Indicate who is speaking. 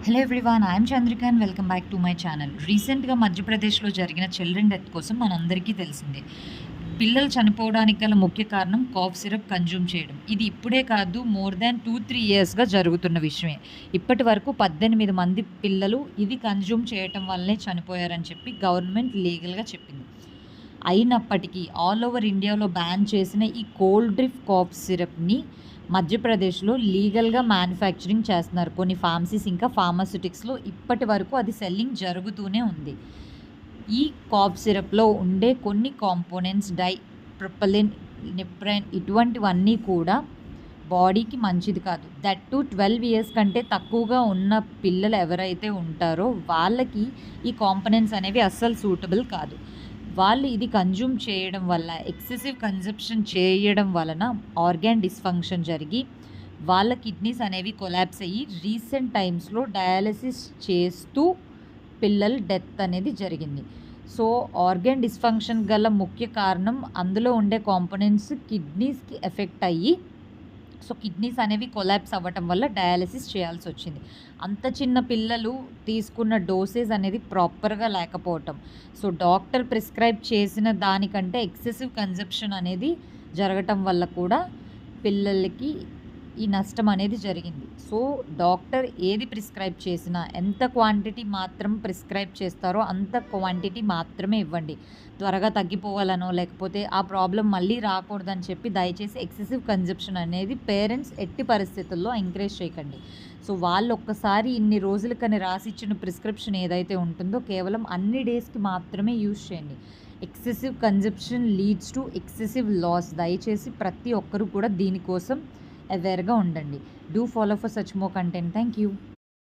Speaker 1: Hello everyone, I'm Chandrika and welcome back to my channel. రీసెంట్గా మధ్యప్రదేశ్లో జరిగిన చిల్డ్రన్ డెత్ కోసం మనందరికీ తెలిసిందే. పిల్లలు చనిపోవడానికి గల ముఖ్య కారణం కాఫ్ సిరప్ కన్జ్యూమ్ చేయడం. ఇది ఇప్పుడే కాదు, మోర్ దాన్ 2-3 ఇయర్స్గా జరుగుతున్న విషయమే. ఇప్పటి వరకు 18 మంది పిల్లలు ఇది కన్జ్యూమ్ చేయటం వల్లనే చనిపోయారని చెప్పి గవర్నమెంట్ లీగల్గా చెప్పింది. అయినప్పటికీ ఆల్ ఓవర్ ఇండియాలో బ్యాన్ చేసిన ఈ కోల్డ్ డ్రిఫ్ కాఫ్ సిరప్ని మధ్యప్రదేశ్లో లీగల్గా మ్యానుఫ్యాక్చరింగ్ చేస్తున్నారు. కొన్ని ఫార్మసీస్ ఇంకా ఫార్మాస్యూటిక్స్లో ఇప్పటి వరకు అది సెల్లింగ్ జరుగుతూనే ఉంది. ఈ కాఫ్ సిరప్లో ఉండే కొన్ని కాంపోనెంట్స్ ప్రొపలిన్, నిప్రైన్ ఇటువంటివన్నీ కూడా బాడీకి మంచిది కాదు. దట్ టు 12 ఇయర్స్ కంటే తక్కువగా ఉన్న పిల్లలు ఎవరైతే ఉంటారో వాళ్ళకి ఈ కాంపోనెంట్స్ అనేవి అస్సలు సూటబుల్ కాదు. వాళ్ళు ఇది కన్జ్యూమ్ చేయడం వల్ల, ఎక్సెసివ్ కన్జప్షన్ చేయడం వలన ఆర్గాన్ డిస్ఫంక్షన్ జరిగి వాళ్ళ కిడ్నీస్ అనేవి కొలాప్స్ అయ్యి రీసెంట్ టైమ్స్లో డయాలసిస్ చేస్తూ పిల్లల డెత్ అనేది జరిగింది. సో ఆర్గాన్ డిస్ఫంక్షన్ గల ముఖ్య కారణం అందులో ఉండే కాంపోనెంట్స్ కిడ్నీస్కి ఎఫెక్ట్ అయ్యి కిడ్నీస్ అనేవి కొలాప్స్ అవ్వటం వల్ల డయాలసిస్ చేయాల్సి వచ్చింది. అంత చిన్న పిల్లలు తీసుకున్న డోసేజ్ అనేది ప్రాపర్గా లేకపోవటం, డాక్టర్ ప్రిస్క్రైబ్ చేసిన దానికంటే ఎక్సెసివ్ కన్జప్షన్ అనేది జరగటం వల్ల కూడా పిల్లలకి ఈ నష్టం అనేది జరిగింది. డాక్టర్ ఏది ప్రిస్క్రైబ్ చేసినా ఎంత క్వాంటిటీ మాత్రం ప్రిస్క్రైబ్ చేస్తారో అంత క్వాంటిటీ మాత్రమే ఇవ్వండి. త్వరగా తగ్గిపోవాలనో లేకపోతే ఆ ప్రాబ్లం మళ్ళీ రాకూడదని చెప్పి దయచేసి ఎక్సెసివ్ కన్జప్షన్ అనేది పేరెంట్స్ ఎట్టి పరిస్థితుల్లో ఎంకరేజ్ చేయకండి. వాళ్ళు ఒక్కసారి ఇన్ని రోజులకని రాసిచ్చిన ప్రిస్క్రిప్షన్ ఏదైతే ఉంటుందో కేవలం అన్ని డేస్కి మాత్రమే యూజ్ చేయండి. Excessive consumption leads to excessive loss. దయచేసి ప్రతి ఒక్కరు కూడా దీనికోసం అవేర్గా ఉండండి. Do follow for such more content. Thank you.